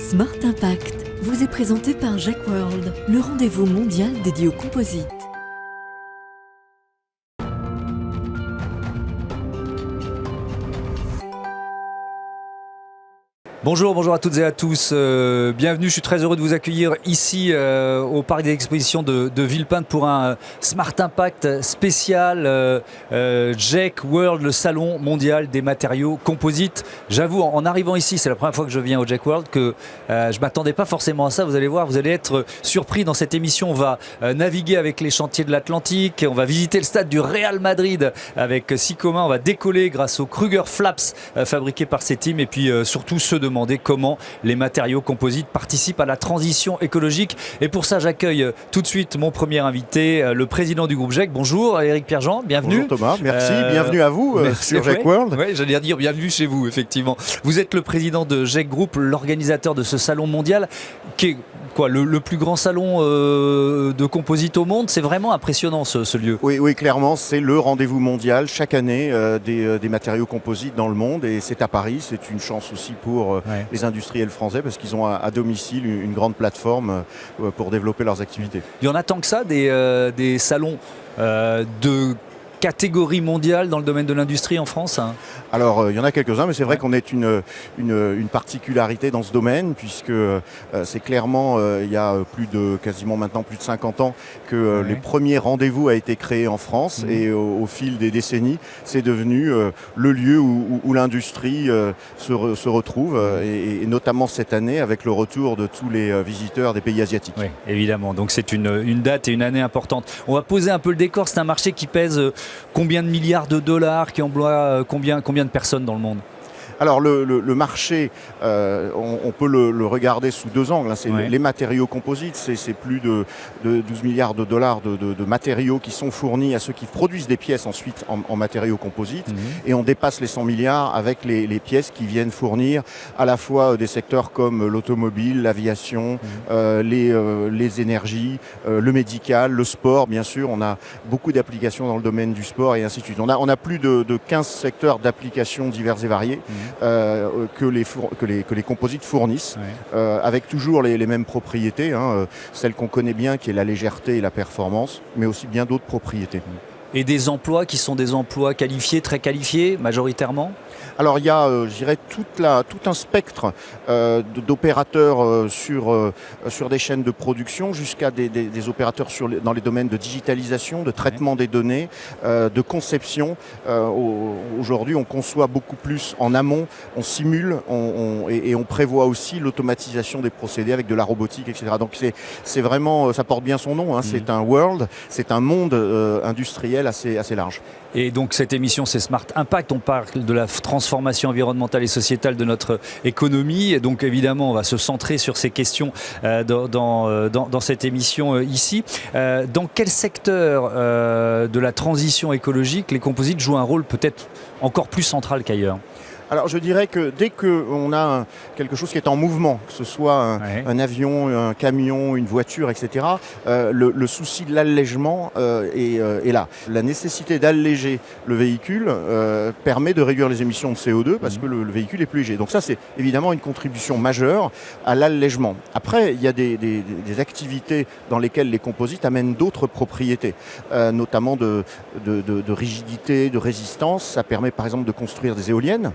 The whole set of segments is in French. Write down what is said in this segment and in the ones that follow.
Smart Impact vous est présenté par Jack World, le rendez-vous mondial dédié aux composites. Bonjour à toutes et à tous, bienvenue, je suis très heureux de vous accueillir ici au parc des expositions de Villepinte pour un Smart Impact spécial Jack World, le salon mondial des matériaux composites. J'avoue, en arrivant ici, c'est la première fois que je viens au Jack World, que je ne m'attendais pas forcément à ça. Vous allez voir, vous allez être surpris dans cette émission. On va naviguer avec les chantiers de l'Atlantique, on va visiter le stade du Real Madrid avec Sycoma, on va décoller grâce aux Kruger Flaps fabriqués par ces teams et puis surtout ceux de comment les matériaux composites participent à la transition écologique. Et pour ça, j'accueille tout de suite mon premier invité, le président du groupe Jack. Bonjour Éric Pierre-Jean, bienvenue. Bonjour Thomas, merci, bienvenue à vous sur Jack World. Oui, j'allais dire bienvenue chez vous, effectivement. Vous êtes le président de Jack Group, l'organisateur de ce salon mondial, qui est quoi, le plus grand salon de composite au monde. C'est vraiment impressionnant ce lieu. Oui, clairement, c'est le rendez-vous mondial chaque année des matériaux composites dans le monde, et c'est à Paris. C'est une chance aussi pour les industriels français parce qu'ils ont à domicile une grande plateforme pour développer leurs activités. Il y en a tant que ça, des salons de catégorie mondiale dans le domaine de l'industrie en France, hein? Alors, il y en a quelques-uns, mais c'est vrai qu'on est une particularité dans ce domaine, puisque c'est clairement, il y a quasiment maintenant plus de 50 ans que les premiers rendez-vous a été créé en France, et au fil des décennies, c'est devenu le lieu où l'industrie se retrouve, et notamment cette année avec le retour de tous les visiteurs des pays asiatiques. Oui, évidemment, donc c'est une date et une année importante. On va poser un peu le décor, c'est un marché qui pèse combien de milliards de dollars, qui emploie combien de personnes dans le monde? Alors le marché, on peut le regarder sous deux angles. C'est les matériaux composites, c'est plus de 12 milliards de dollars de matériaux qui sont fournis à ceux qui produisent des pièces ensuite en matériaux composites. Et on dépasse les 100 milliards avec les pièces qui viennent fournir à la fois des secteurs comme l'automobile, l'aviation, les énergies, le médical, le sport. Bien sûr, on a beaucoup d'applications dans le domaine du sport et ainsi de suite. On a plus de 15 secteurs d'applications divers et variés. Que les composites fournissent, avec toujours les mêmes propriétés, celles qu'on connaît bien, qui est la légèreté et la performance, mais aussi bien d'autres propriétés. Et des emplois qui sont des emplois qualifiés, très qualifiés, majoritairement? Alors il y a, je dirais, tout un spectre d'opérateurs sur des chaînes de production, jusqu'à des opérateurs dans les domaines de digitalisation, de traitement des données, de conception. Aujourd'hui, on conçoit beaucoup plus en amont, on simule et on prévoit aussi l'automatisation des procédés avec de la robotique, etc. Donc c'est vraiment, ça porte bien son nom, c'est un world, c'est un monde industriel assez large. Et donc cette émission, c'est Smart Impact. On parle de la transformation environnementale et sociétale de notre économie. Et donc évidemment, on va se centrer sur ces questions dans cette émission ici. Dans quel secteur de la transition écologique les composites jouent un rôle peut-être encore plus central qu'ailleurs? Alors je dirais que dès qu'on a quelque chose qui est en mouvement, que ce soit un avion, un camion, une voiture, etc., le souci de l'allègement est là. La nécessité d'alléger le véhicule permet de réduire les émissions de CO2 parce que le véhicule est plus léger. Donc ça, c'est évidemment une contribution majeure à l'allègement. Après, il y a des activités dans lesquelles les composites amènent d'autres propriétés, notamment de rigidité, de résistance. Ça permet par exemple de construire des éoliennes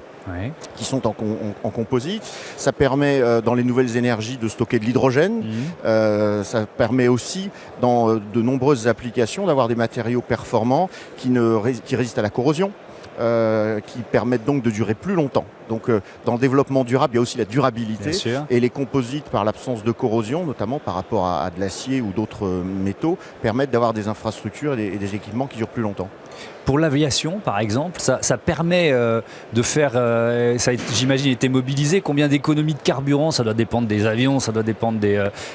qui sont en composite. Ça permet dans les nouvelles énergies de stocker de l'hydrogène. Ça permet aussi dans de nombreuses applications d'avoir des matériaux performants qui résistent à la corrosion. Qui permettent donc de durer plus longtemps. Donc dans le développement durable, il y a aussi la durabilité, et les composites, par l'absence de corrosion, notamment par rapport à de l'acier ou d'autres métaux, permettent d'avoir des infrastructures et des équipements qui durent plus longtemps. Pour l'aviation, par exemple, ça permet de faire, ça a, j'imagine, été mobilisé. Combien d'économies de carburant? Ça doit dépendre des avions, ça doit dépendre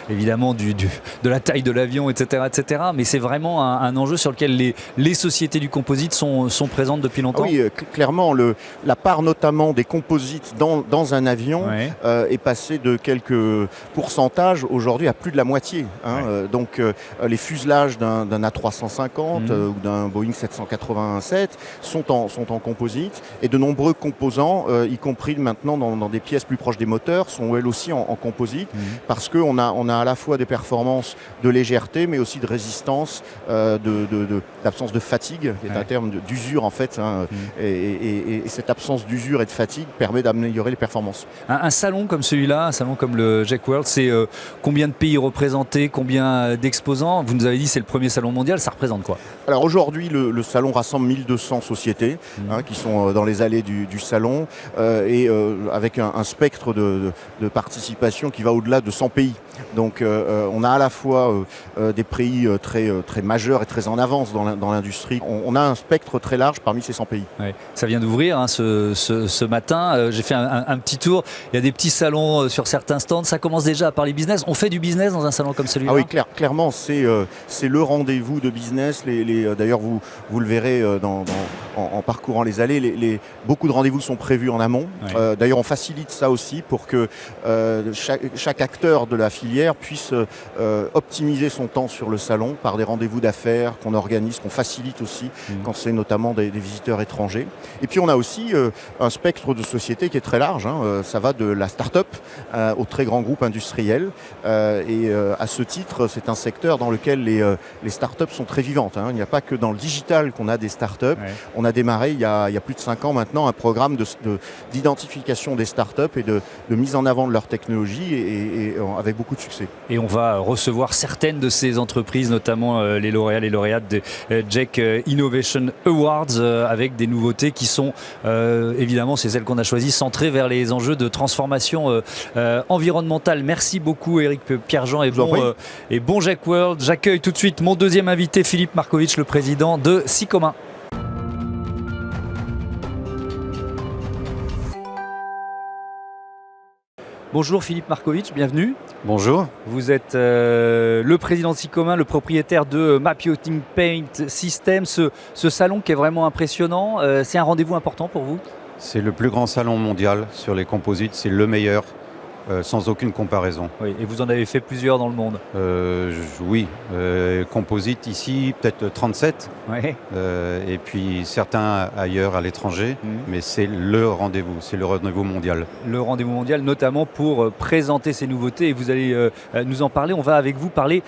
évidemment de la taille de l'avion, etc., etc. Mais c'est vraiment un enjeu sur lequel les sociétés du composite sont présentes depuis longtemps. Oui, clairement, la part notamment des composites dans un avion est passée de quelques pourcentages aujourd'hui à plus de la moitié. Donc les fuselages d'un A350 ou d'un Boeing 787 87 sont en composite, et de nombreux composants, y compris maintenant dans des pièces plus proches des moteurs, sont elles aussi en composite, parce qu'on a à la fois des performances de légèreté, mais aussi de résistance, d'absence de fatigue, qui est un terme d'usure en fait, et cette absence d'usure et de fatigue permet d'améliorer les performances. Un salon comme celui-là, un salon comme le JEC World, c'est combien de pays représentés, combien d'exposants? Vous nous avez dit c'est le premier salon mondial, ça représente quoi? Alors aujourd'hui, le salon rassemble 1200 sociétés qui sont dans les allées du salon, et avec un spectre de participation qui va au-delà de 100 pays. Donc on a à la fois des pays très majeurs et très en avance dans l'industrie. On a un spectre très large parmi ces 100 pays. Ouais. Ça vient d'ouvrir ce matin. J'ai fait un petit tour. Il y a des petits salons sur certains stands. Ça commence déjà à parler business. On fait du business dans un salon comme celui-là? Ah oui, clairement, c'est le rendez-vous de business. D'ailleurs, vous le verrez en parcourant les allées. Beaucoup de rendez-vous sont prévus en amont. Ouais. D'ailleurs, on facilite ça aussi pour que chaque acteur de la filière puisse optimiser son temps sur le salon par des rendez-vous d'affaires qu'on organise, qu'on facilite aussi quand c'est notamment des visiteurs étrangers. Et puis on a aussi un spectre de sociétés qui est très large. Ça va de la start-up aux très grands groupes industriels. Et à ce titre, c'est un secteur dans lequel les start-up sont très vivantes. Il n'y a pas que dans le digital qu'on a des start-up. Ouais. On a démarré il y a plus de 5 ans maintenant un programme d'identification des start-up et de mise en avant de leur technologie, et avec beaucoup de succès. Et on va recevoir certaines de ces entreprises, notamment les lauréats, les lauréates de JEC Innovation Awards, avec des nouveautés qui sont, évidemment, c'est celles qu'on a choisies, centrées vers les enjeux de transformation environnementale. Merci beaucoup Eric Pierre-Jean et bon JEC World. J'accueille tout de suite mon deuxième invité, Philippe Markovitch, le président de Sycoma. Bonjour Philippe Markovitch, bienvenue. Bonjour. Vous êtes le président de Sycoma, le propriétaire de Map-Yachting Paint System, ce salon qui est vraiment impressionnant. C'est un rendez-vous important pour vous? C'est le plus grand salon mondial sur les composites, c'est le meilleur. Sans aucune comparaison. Oui, et vous en avez fait plusieurs dans le monde? Oui, composite ici, peut-être 37, ouais. Et puis certains ailleurs à l'étranger, mais c'est le rendez-vous mondial. Le rendez-vous mondial, notamment pour présenter ces nouveautés, et vous allez nous en parler. On va avec vous parler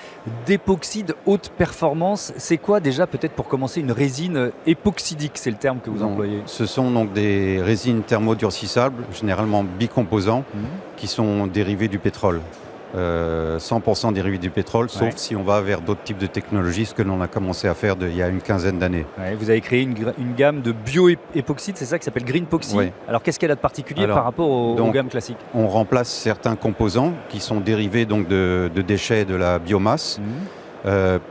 d'époxyde haute performance. C'est quoi déjà, peut-être pour commencer, une résine époxydique? C'est le terme que vous employez. Ce sont donc des résines thermodurcissables, généralement bicomposants, qui sont dérivés du pétrole. 100% dérivés du pétrole, sauf si on va vers d'autres types de technologies, ce que l'on a commencé à faire il y a une quinzaine d'années. Ouais, vous avez créé une gamme de bio-époxyde, c'est ça, qui s'appelle Greenpoxy. Ouais. Alors qu'est-ce qu'elle a de particulier par rapport aux gammes classiques? On remplace certains composants qui sont dérivés donc de déchets de la biomasse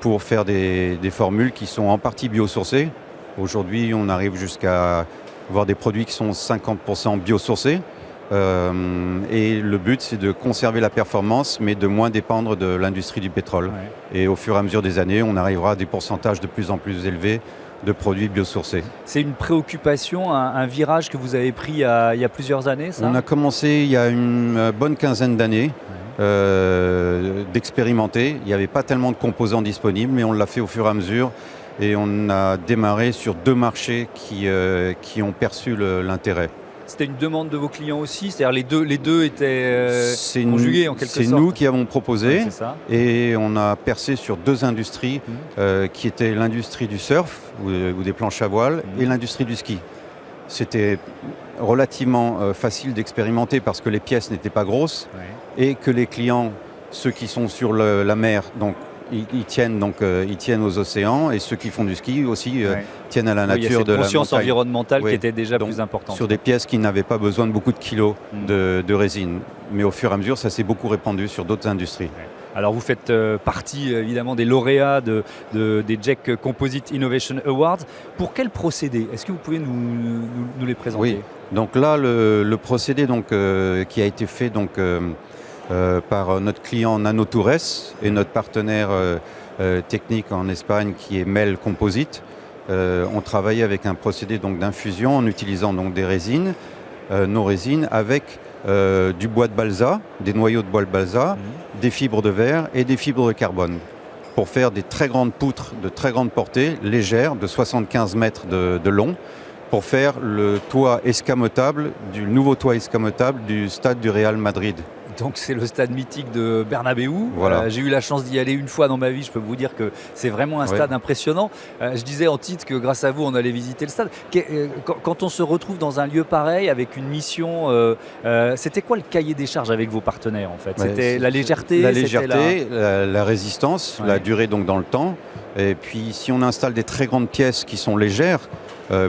pour faire des formules qui sont en partie biosourcées. Aujourd'hui, on arrive jusqu'à avoir des produits qui sont 50% biosourcés. Et le but, c'est de conserver la performance, mais de moins dépendre de l'industrie du pétrole. Ouais. Et au fur et à mesure des années, on arrivera à des pourcentages de plus en plus élevés de produits biosourcés. C'est une préoccupation, un virage que vous avez pris il y a plusieurs années, ça? On a commencé il y a une bonne quinzaine d'années d'expérimenter. Il n'y avait pas tellement de composants disponibles, mais on l'a fait au fur et à mesure. Et on a démarré sur 2 marchés qui ont perçu l'intérêt. C'était une demande de vos clients aussi? C'est-à-dire les deux étaient conjugués en quelque sorte? C'est nous qui avons proposé, et on a percé sur 2 industries qui étaient l'industrie du surf ou des planches à voile et l'industrie du ski. C'était relativement facile d'expérimenter parce que les pièces n'étaient pas grosses et que les clients, ceux qui sont sur la mer, donc ils tiennent aux océans, et ceux qui font du ski aussi tiennent à la nature de la montagne. Il y a cette conscience environnementale qui était déjà plus importante. Sur des pièces qui n'avaient pas besoin de beaucoup de kilos de résine. Mais au fur et à mesure, ça s'est beaucoup répandu sur d'autres industries. Alors vous faites partie évidemment des lauréats des JEC Composite Innovation Awards. Pour quel procédé? Est-ce que vous pouvez nous les présenter? Oui, donc là le procédé qui a été fait par notre client Nanotours et notre partenaire technique en Espagne qui est MEL Composite. On travaillait avec un procédé d'infusion en utilisant des résines, nos résines avec du bois de balsa, des noyaux de bois de balsa, des fibres de verre et des fibres de carbone. pour faire des très grandes poutres de très grande portée, légères, de 75 mètres de long, pour faire le toit escamotable, du nouveau toit escamotable du stade du Real Madrid. Donc c'est le stade mythique de Bernabéu. Voilà. J'ai eu la chance d'y aller une fois dans ma vie. Je peux vous dire que c'est vraiment un stade impressionnant. Je disais en titre que grâce à vous, on allait visiter le stade. Quand on se retrouve dans un lieu pareil avec une mission, c'était quoi le cahier des charges avec vos partenaires en fait? C'était la légèreté, la résistance, la durée donc dans le temps. Et puis si on installe des très grandes pièces qui sont légères,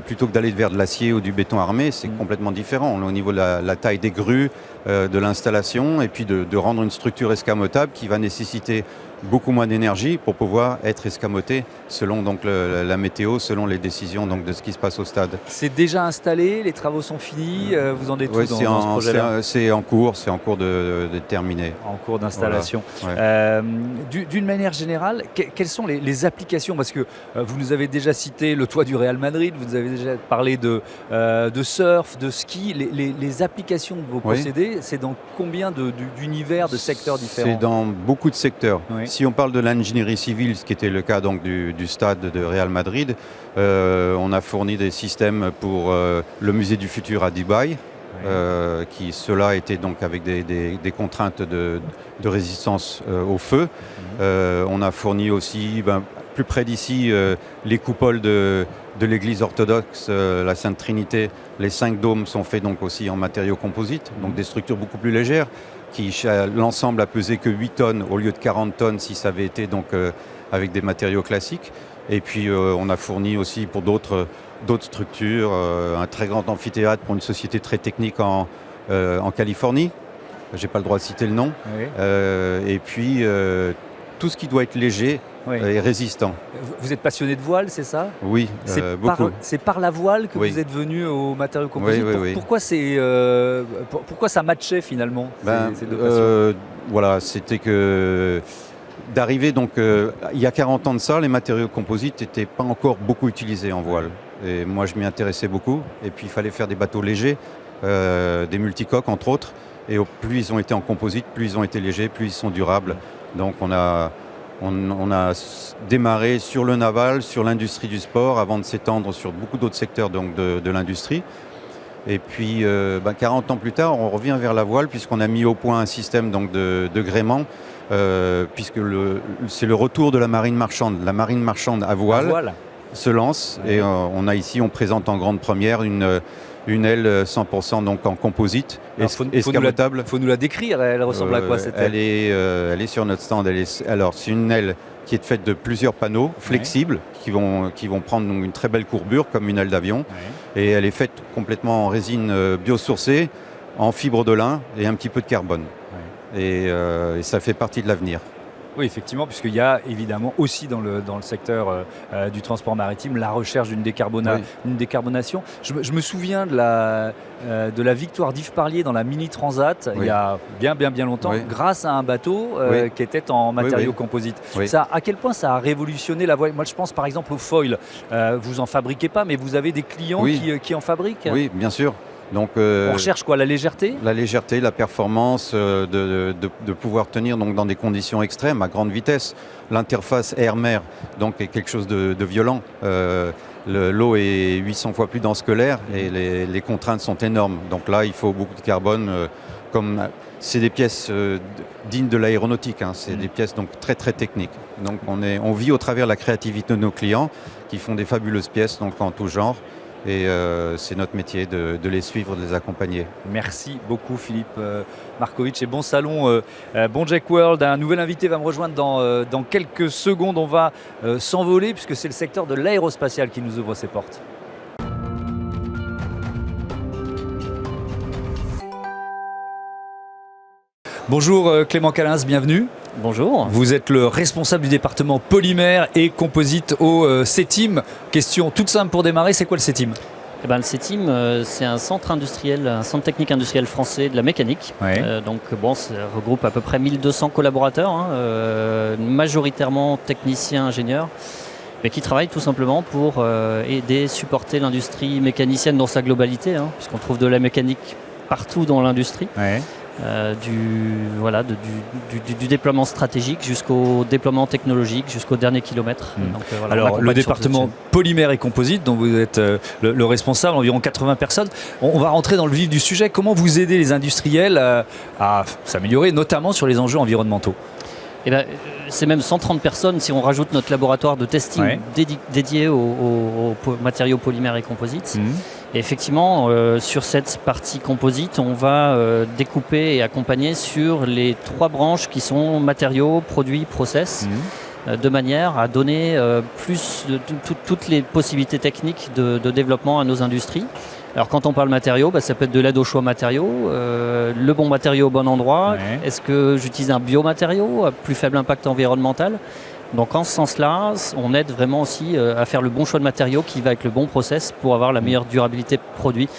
plutôt que d'aller vers de l'acier ou du béton armé, c'est complètement différent. On est au niveau de la taille des grues, de l'installation, et puis de rendre une structure escamotable qui va nécessiter beaucoup moins d'énergie pour pouvoir être escamoté selon donc la météo, selon les décisions donc de ce qui se passe au stade. C'est déjà installé, les travaux sont finis, vous en êtes où dans ce projet-là? C'est en cours de terminer. En cours d'installation. Voilà. D'une manière générale, quelles sont les applications? Parce que vous nous avez déjà cité le toit du Real Madrid, vous avez déjà parlé de surf, de ski. Les applications de vos procédés, c'est dans combien d'univers, de secteurs différents? C'est dans beaucoup de secteurs. Oui. Si on parle de l'ingénierie civile, ce qui était le cas donc du stade de Real Madrid, on a fourni des systèmes pour le musée du futur à Dubaï, qui cela était donc avec des contraintes de résistance au feu. On a fourni aussi, plus près d'ici, les coupoles de l'église orthodoxe, la Sainte Trinité. Les 5 dômes sont faits donc aussi en matériaux composites, donc des structures beaucoup plus légères, qui l'ensemble a pesé que 8 tonnes au lieu de 40 tonnes si ça avait été donc avec des matériaux classiques. Et puis on a fourni aussi pour d'autres structures, un très grand amphithéâtre pour une société très technique en Californie. J'ai pas le droit de citer le nom. Oui. Et puis tout ce qui doit être léger et résistant. Vous êtes passionné de voile, c'est ça? Oui, beaucoup. C'est par la voile que vous êtes venu aux matériaux composites. Pourquoi ça matchait finalement ces deux passions? Voilà, c'était que d'arriver donc il y a 40 ans de ça, les matériaux composites n'étaient pas encore beaucoup utilisés en voile. Et moi, je m'y intéressais beaucoup. Et puis, il fallait faire des bateaux légers, des multicoques entre autres. Et plus ils ont été en composite, plus ils ont été légers, plus ils sont durables. Donc on a démarré sur le naval, sur l'industrie du sport, avant de s'étendre sur beaucoup d'autres secteurs donc de l'industrie. Et puis 40 ans plus tard, on revient vers la voile, puisqu'on a mis au point un système donc de gréement, puisque c'est le retour de la marine marchande. La marine marchande à voile se lance, et on présente en grande première une aile 100% donc en composite, escamotable. Il faut nous la décrire, elle ressemble à quoi cette aile? Elle est sur notre stand. Alors c'est une aile qui est faite de plusieurs panneaux flexibles qui vont prendre donc une très belle courbure comme une aile d'avion. Et elle est faite complètement en résine biosourcée, en fibre de lin et un petit peu de carbone. Et ça fait partie de l'avenir. Oui, effectivement, puisqu'il y a évidemment aussi dans le secteur du transport maritime la recherche d'une décarbonation. Je me souviens de la victoire d'Yves Parlier dans la Mini Transat il y a bien longtemps, grâce à un bateau qui était en matériaux composites. Ça, à quel point ça a révolutionné la voile? Moi, je pense par exemple au foil. Vous en fabriquez pas, mais vous avez des clients qui en fabriquent? Oui, bien sûr. Donc, on recherche quoi? La légèreté? La légèreté, la performance, de pouvoir tenir donc, dans des conditions extrêmes, à grande vitesse. L'interface air-mer donc, est quelque chose de violent. L'eau est 800 fois plus dense que l'air et les contraintes sont énormes. Donc là, il faut beaucoup de carbone. C'est des pièces dignes de l'aéronautique, c'est des pièces donc, très très techniques. Donc on vit au travers de la créativité de nos clients qui font des fabuleuses pièces donc, en tout genre. Et c'est notre métier de les suivre, de les accompagner. Merci beaucoup Philippe Markovitch et bon salon, bon Jack World. Un nouvel invité va me rejoindre dans quelques secondes. On va s'envoler puisque c'est le secteur de l'aérospatial qui nous ouvre ses portes. Bonjour Clément Calins, bienvenue. Bonjour. Vous êtes le responsable du département polymère et composite au CETIM. Question toute simple pour démarrer, c'est quoi le CETIM? Le CETIM, c'est un centre industriel, un centre technique industriel français de la mécanique. Ça regroupe à peu près 1200 collaborateurs, majoritairement techniciens, ingénieurs, mais qui travaillent tout simplement pour aider, supporter l'industrie mécanicienne dans sa globalité, puisqu'on trouve de la mécanique partout dans l'industrie. du déploiement stratégique jusqu'au déploiement technologique, jusqu'au dernier kilomètre. Donc, alors le département polymère et composite dont vous êtes le responsable, environ 80 personnes. On va rentrer dans le vif du sujet. Comment vous aidez les industriels à s'améliorer, notamment sur les enjeux environnementaux? C'est même 130 personnes si on rajoute notre laboratoire de testing dédié aux matériaux polymères et composites. Et effectivement, sur cette partie composite, on va découper et accompagner sur les 3 branches qui sont matériaux, produits, process, de manière à donner toutes les possibilités techniques de développement à nos industries. Alors quand on parle matériaux, ça peut être de l'aide au choix matériaux, le bon matériau au bon endroit. Est-ce que j'utilise un biomatériau à plus faible impact environnemental? Donc en ce sens-là, on aide vraiment aussi à faire le bon choix de matériaux qui va avec le bon process pour avoir la meilleure durabilité de produit.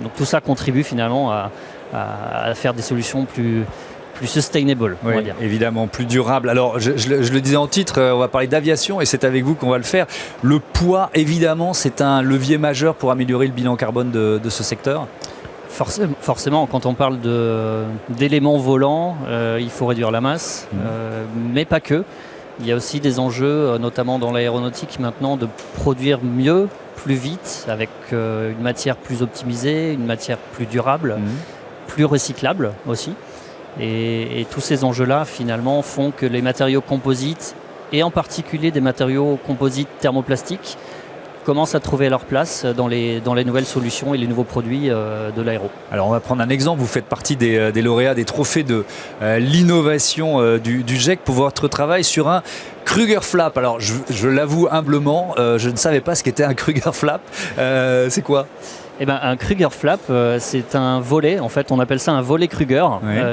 Donc tout ça contribue finalement à faire des solutions plus sustainable, on va dire. Évidemment, plus durable. Alors, je le disais en titre, on va parler d'aviation et c'est avec vous qu'on va le faire. Le poids, évidemment, c'est un levier majeur pour améliorer le bilan carbone de ce secteur. Forcément, quand on parle d'éléments volants, il faut réduire la masse, mais pas que. Il y a aussi des enjeux, notamment dans l'aéronautique maintenant, de produire mieux, plus vite, avec une matière plus optimisée, une matière plus durable, plus recyclable aussi. Et tous ces enjeux-là, finalement, font que les matériaux composites, et en particulier des matériaux composites thermoplastiques, commencent à trouver leur place dans les nouvelles solutions et les nouveaux produits de l'aéro. Alors on va prendre un exemple, vous faites partie des lauréats des trophées de l'innovation du GEC pour votre travail sur un Kruger Flap. Alors je l'avoue humblement, je ne savais pas ce qu'était un Kruger Flap. C'est quoi ? Un Kruger Flap, c'est un volet, en fait on appelle ça un volet Kruger.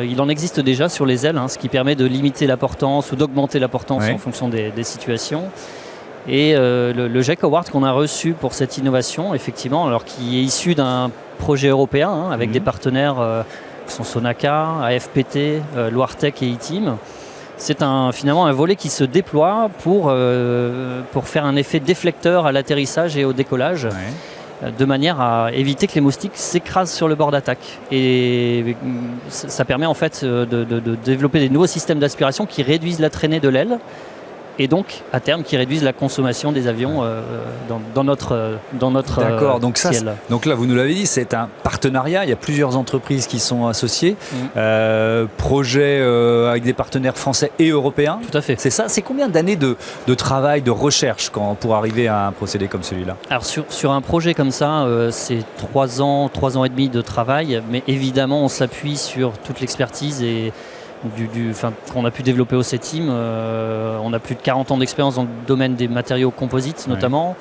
Il en existe déjà sur les ailes, ce qui permet de limiter la portance ou d'augmenter la portance en fonction des situations. Et le GEC Award qu'on a reçu pour cette innovation, effectivement, alors qui est issu d'un projet européen avec des partenaires qui sont Sonaca, AFPT, Loirtec et E-Team. C'est finalement un volet qui se déploie pour faire un effet déflecteur à l'atterrissage et au décollage. De manière à éviter que les moustiques s'écrasent sur le bord d'attaque. Et ça permet en fait de développer des nouveaux systèmes d'aspiration qui réduisent la traînée de l'aile et donc à terme qui réduisent la consommation des avions dans notre D'accord, donc ciel. Donc là vous nous l'avez dit, c'est un partenariat, il y a plusieurs entreprises qui sont associées, projet avec des partenaires français et européens. Tout à fait. C'est ça, c'est combien d'années de travail, de recherche pour arriver à un procédé comme celui-là? Alors sur un projet comme ça, c'est 3 ans et demi de travail, mais évidemment on s'appuie sur toute l'expertise et qu'on a pu développer au C-Team. On a plus de 40 ans d'expérience dans le domaine des matériaux composites notamment.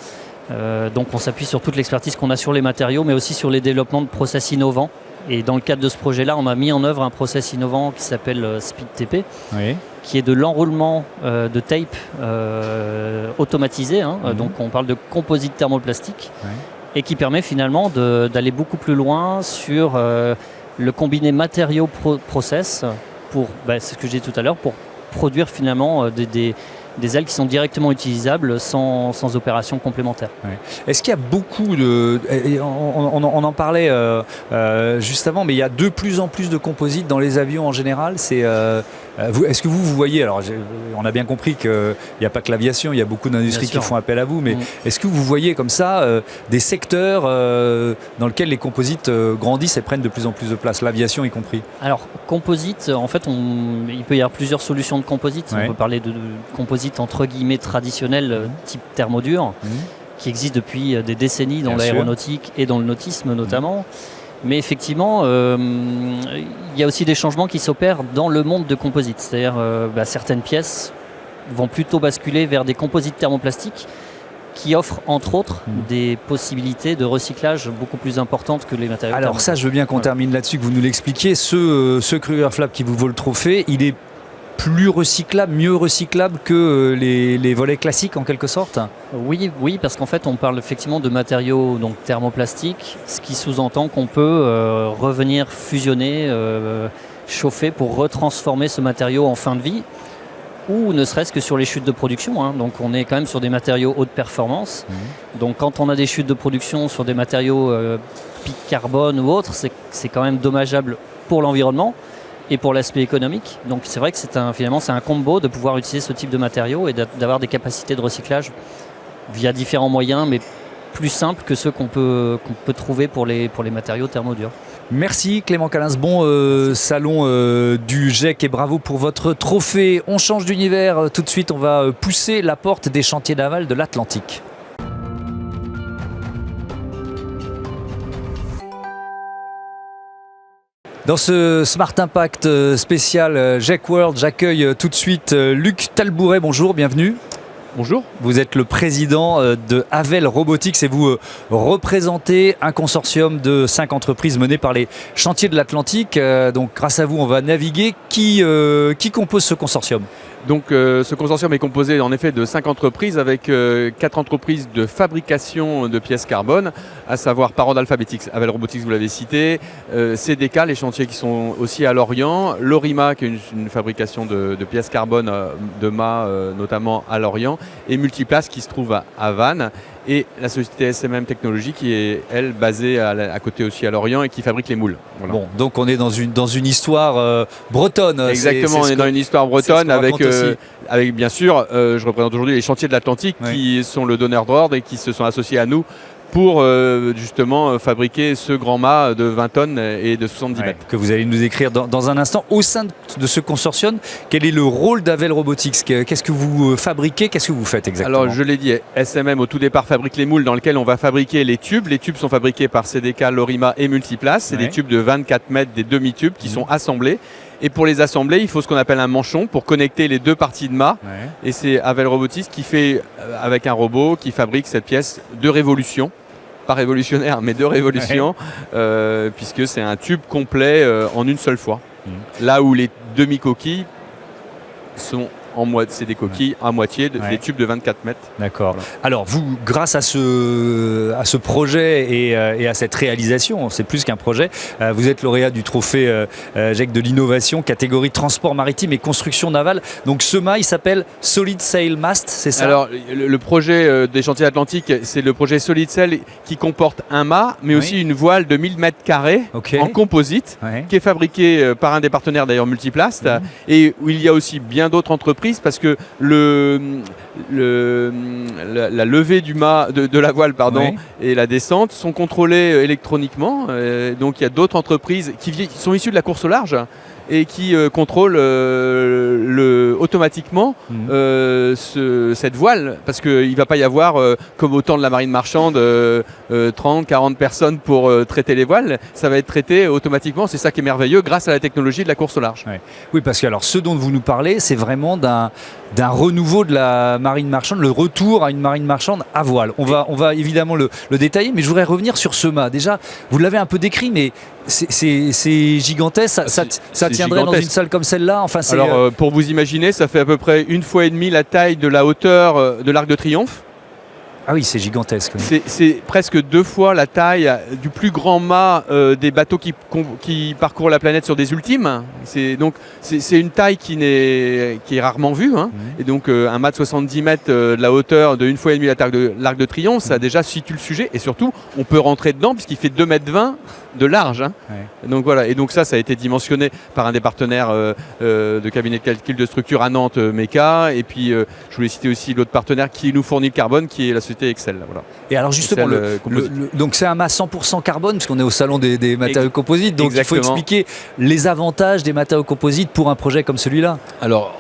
Donc on s'appuie sur toute l'expertise qu'on a sur les matériaux, mais aussi sur les développements de process innovants. Et dans le cadre de ce projet-là, on a mis en œuvre un process innovant qui s'appelle SpeedTP, qui est de l'enroulement de tape automatisé. Donc on parle de composite thermoplastique et qui permet finalement d'aller beaucoup plus loin sur le combiné matériaux-process pour, c'est ce que j'ai dit tout à l'heure, pour produire finalement des ailes qui sont directement utilisables sans opération complémentaire. Est-ce qu'il y a beaucoup de... On en parlait juste avant, mais il y a de plus en plus de composites dans les avions en général. Est-ce que vous voyez, alors on a bien compris qu'il n'y a pas que l'aviation, il y a beaucoup d'industries qui font appel à vous, mais est-ce que vous voyez comme ça des secteurs dans lesquels les composites grandissent et prennent de plus en plus de place, l'aviation y compris? Alors, composite, en fait, il peut y avoir plusieurs solutions de composite. On peut parler de composite entre guillemets traditionnel, type thermodure, qui existe depuis des décennies dans l'aéronautique et dans le nautisme notamment. Mais effectivement, il y a aussi des changements qui s'opèrent dans le monde de composite. C'est-à-dire certaines pièces vont plutôt basculer vers des composites thermoplastiques qui offrent entre autres des possibilités de recyclage beaucoup plus importantes que les matériaux. Alors ça, je veux bien qu'on termine là-dessus, que vous nous l'expliquiez. Ce Kruger Flap qui vous vaut le trophée, il est plus recyclable, mieux recyclable que les volets classiques en quelque sorte? Oui, parce qu'en fait on parle effectivement de matériaux donc thermoplastiques, ce qui sous-entend qu'on peut revenir fusionner, chauffer pour retransformer ce matériau en fin de vie, ou ne serait-ce que sur les chutes de production. Donc on est quand même sur des matériaux haute performance. Donc quand on a des chutes de production sur des matériaux pic carbone ou autres, c'est quand même dommageable pour l'environnement. et pour l'aspect économique. Donc c'est vrai que finalement c'est un combo de pouvoir utiliser ce type de matériaux et d'avoir des capacités de recyclage via différents moyens, mais plus simples que ceux qu'on peut trouver pour les matériaux thermodurs. Merci Clément Calins, bon salon du GEC et bravo pour votre trophée. On change d'univers tout de suite, on va pousser la porte des chantiers navals de l'Atlantique. Dans ce Smart Impact spécial GEC World, j'accueille tout de suite Luc Talbouret. Bonjour, bienvenue. Bonjour. Vous êtes le président de Havel Robotics et vous représentez un consortium de 5 entreprises menées par les chantiers de l'Atlantique. Donc grâce à vous, on va naviguer. Qui compose ce consortium ? Donc ce consortium est composé en effet de 5 entreprises avec 4 entreprises de fabrication de pièces carbone, à savoir par ordre alphabétique. Havel Robotics, vous l'avez cité, CDK, les chantiers qui sont aussi à Lorient, Lorima qui est une fabrication de pièces carbone de mâts notamment à Lorient, et Multiplace qui se trouve à Vannes, et la société SMM Technologies qui est elle basée à côté aussi à Lorient et qui fabrique les moules. Voilà. Bon, donc on est dans une histoire bretonne. Exactement, on est dans une histoire bretonne avec bien sûr, je représente aujourd'hui les chantiers de l'Atlantique qui sont le donneur d'ordre et qui se sont associés à nous pour justement fabriquer ce grand mât de 20 tonnes et de 70 mètres. Que vous allez nous écrire dans un instant. Au sein de ce consortium, quel est le rôle d'Havel Robotics ? Qu'est-ce que vous fabriquez ? Qu'est-ce que vous faites exactement ? Alors je l'ai dit, SMM au tout départ fabrique les moules dans lesquels on va fabriquer les tubes. Les tubes sont fabriqués par CDK, Lorima et Multiplace. C'est des tubes de 24 mètres, des demi-tubes qui sont assemblés. Et pour les assembler, il faut ce qu'on appelle un manchon pour connecter les deux parties de mât. Et c'est Havel Robotics qui fait, avec un robot, qui fabrique cette pièce de révolution. Pas révolutionnaire, mais de révolution, puisque c'est un tube complet en une seule fois. Là où les demi-coquilles sont c'est des coquilles à moitié, des tubes de 24 mètres. D'accord. Voilà. Alors vous, grâce à ce projet et à cette réalisation, c'est plus qu'un projet, vous êtes lauréat du trophée GEC de l'innovation, catégorie transport maritime et construction navale. Donc ce mât, il s'appelle Solid Sail Mast, c'est ça ? Alors le projet des chantiers atlantiques, c'est le projet Solid Sail qui comporte un mât, mais aussi une voile de 1000 mètres carrés en composite, qui est fabriquée par un des partenaires d'ailleurs Multiplace, et où il y a aussi bien d'autres entreprises, parce que la levée du mât, de la voile et la descente sont contrôlées électroniquement. Donc il y a d'autres entreprises qui sont issues de la course au large et qui contrôlent automatiquement cette voile, parce qu'il ne va pas y avoir, comme au temps de la marine marchande, 30, 40 personnes pour traiter les voiles. Ça va être traité automatiquement, c'est ça qui est merveilleux, grâce à la technologie de la course au large. Oui, parce que alors, ce dont vous nous parlez, c'est vraiment d'un renouveau de la marine marchande, le retour à une marine marchande à voile. On va évidemment le détailler, mais je voudrais revenir sur ce mât. Déjà, vous l'avez un peu décrit, mais c'est gigantesque, ça tiendrait dans une salle comme celle-là. Enfin, alors, pour vous imaginer, ça fait à peu près 1,5 fois la taille de la hauteur de l'Arc de Triomphe. Ah oui, c'est gigantesque. C'est presque 2 fois la taille du plus grand mât des bateaux qui parcourent la planète sur des ultimes. Donc c'est une taille qui est rarement vue. Et donc un mât de 70 mètres de la hauteur de 1,5 fois la taille de l'Arc de Triomphe, ça déjà situe le sujet. Et surtout, on peut rentrer dedans puisqu'il fait 2,20 mètres de large. Donc voilà. Et donc ça a été dimensionné par un des partenaires de cabinet de calcul de structure à Nantes, Meka. Et puis je voulais citer aussi l'autre partenaire qui nous fournit le carbone, qui est la société Excel. Voilà. Et alors justement, donc c'est un mât 100% carbone, puisqu'on est au salon des matériaux composites. Donc il faut expliquer les avantages des matériaux composites pour un projet comme celui-là. Alors,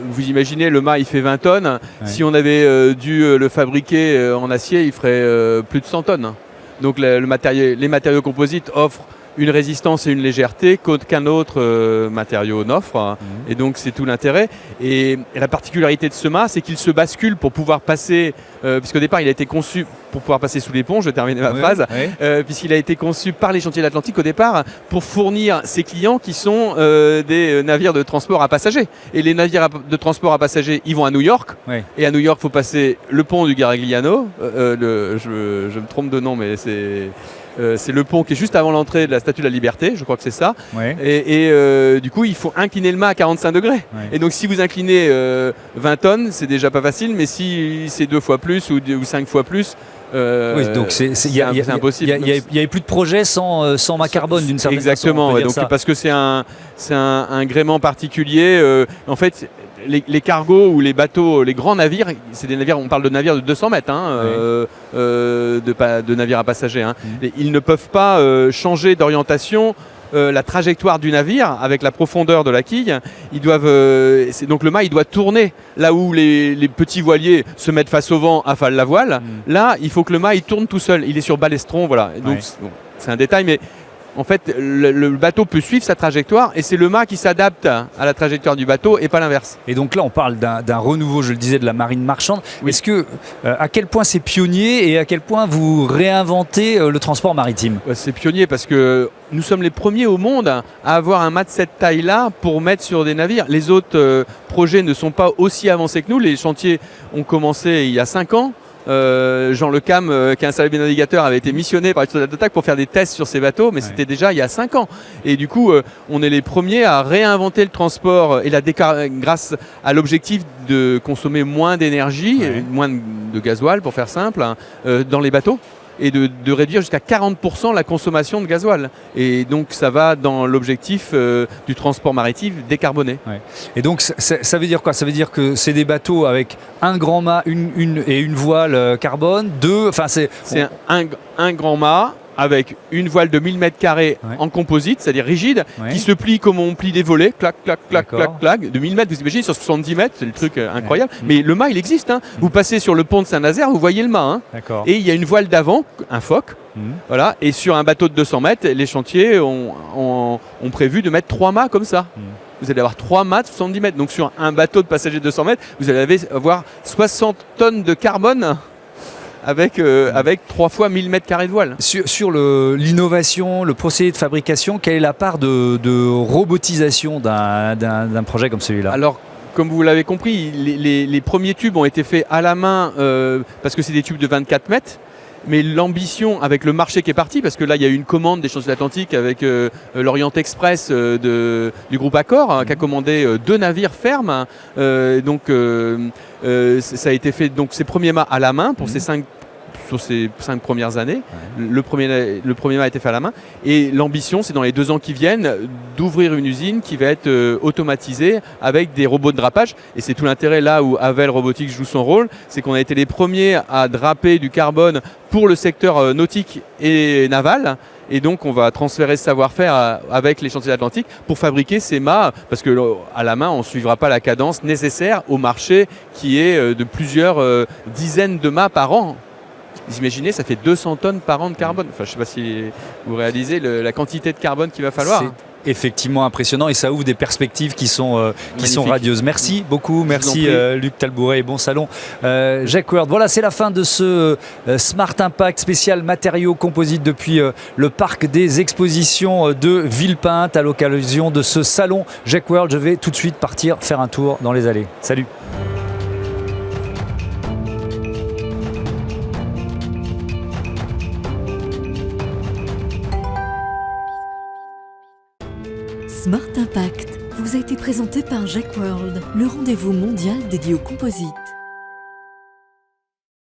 vous imaginez, le mât il fait 20 tonnes. Si on avait dû le fabriquer en acier, il ferait plus de 100 tonnes. Donc les matériaux composites offrent une résistance et une légèreté qu'aucun autre matériau n'offre. Et donc c'est tout l'intérêt. Et la particularité de ce mât, c'est qu'il se bascule pour pouvoir passer, puisqu'au départ il a été conçu pour pouvoir passer sous les ponts, je termine ma phrase, puisqu'il a été conçu par les chantiers de l'Atlantique au départ pour fournir ses clients qui sont des navires de transport à passagers. Et les navires de transport à passagers, ils vont à New York. Et à New York, il faut passer le pont du Garigliano. Je me trompe de nom, mais c'est le pont qui est juste avant l'entrée de la Statue de la Liberté, je crois que c'est ça. Et du coup, il faut incliner le mât à 45 degrés. Et donc, si vous inclinez 20 tonnes, c'est déjà pas facile, mais si c'est 2 fois plus ou 5 fois plus, Oui, donc c'est impossible. Il n'y avait plus de projet sans mât carbone d'une certaine Exactement, façon. Exactement, parce que c'est un gréement particulier. En fait, les cargos ou les bateaux, les grands navires, c'est des navires, on parle de navires de 200 mètres, de navires à passagers. Ils ne peuvent pas changer d'orientation. La trajectoire du navire avec la profondeur de la quille, donc le mât il doit tourner là où les petits voiliers se mettent face au vent, affalent la voile. Là, il faut que le mât il tourne tout seul. Il est sur balestron, voilà. Donc c'est un détail, mais en fait, le bateau peut suivre sa trajectoire et c'est le mât qui s'adapte à la trajectoire du bateau et pas l'inverse. Et donc là, on parle d'un renouveau, je le disais, de la marine marchande. Oui. Est-ce que, à quel point c'est pionnier et à quel point vous réinventez le transport maritime ? C'est pionnier parce que nous sommes les premiers au monde à avoir un mât de cette taille-là pour mettre sur des navires. Les autres projets ne sont pas aussi avancés que nous. Les chantiers ont commencé il y a 5 ans. Jean Le Cam, qui est un salarié navigateur, avait été missionné par Eutelsat Attack pour faire des tests sur ces bateaux, mais c'était déjà il y a 5 ans. Et du coup, on est les premiers à réinventer le transport et grâce à l'objectif de consommer moins d'énergie, moins de gasoil pour faire simple, dans les bateaux. Et de réduire jusqu'à 40% la consommation de gasoil. Et donc ça va dans l'objectif du transport maritime décarboné. Ouais. Et donc ça veut dire quoi ? Ça veut dire que c'est des bateaux avec un grand mât une voile carbone, c'est un grand mât avec une voile de 1000 m² en composite, c'est-à-dire rigide, qui se plie comme on plie des volets, clac, clac, clac, clac, clac, de 1000 mètres, vous imaginez, sur 70 mètres, c'est le truc incroyable. Mais le mât, il existe. Vous passez sur le pont de Saint-Nazaire, vous voyez le mât. Et il y a une voile d'avant, un foc, voilà, et sur un bateau de 200 mètres, les chantiers ont prévu de mettre 3 mâts comme ça. Vous allez avoir 3 mâts de 70 mètres. Donc sur un bateau de passagers de 200 mètres, vous allez avoir 60 tonnes de carbone avec 3 fois 1000 m² de voile. Sur l'innovation, le procédé de fabrication, quelle est la part de robotisation d'un projet comme celui-là ? Alors, comme vous l'avez compris, les premiers tubes ont été faits à la main parce que c'est des tubes de 24 mètres. Mais l'ambition avec le marché qui est parti, parce que là il y a eu une commande des Chantiers de l'Atlantique avec l'Orient Express du groupe Accor qui a commandé 2 navires fermes. Ça a été fait donc ces premiers mâts à la main pour sur ces 5 premières années. Le premier mât a été fait à la main. Et l'ambition, c'est dans les 2 ans qui viennent d'ouvrir une usine qui va être automatisée avec des robots de drapage. Et c'est tout l'intérêt là où Havel Robotics joue son rôle, c'est qu'on a été les premiers à draper du carbone pour le secteur nautique et naval. Et donc on va transférer ce savoir-faire avec les Chantiers de l'Atlantique pour fabriquer ces mâts, parce que à la main on ne suivra pas la cadence nécessaire au marché qui est de plusieurs dizaines de mâts par an. Vous imaginez, ça fait 200 tonnes par an de carbone. Enfin, je ne sais pas si vous réalisez la quantité de carbone qu'il va falloir. C'est effectivement impressionnant et ça ouvre des perspectives qui sont radieuses. Merci beaucoup, merci Luc Talbouret et bon salon. Jacques Word, voilà, c'est la fin de ce Smart Impact spécial matériaux composites depuis le parc des expositions de Villepinte à l'occasion de ce salon. Jacques Word, je vais tout de suite partir faire un tour dans les allées. Salut. Smart Impact vous a été présenté par Jacques World, le rendez-vous mondial dédié aux composites.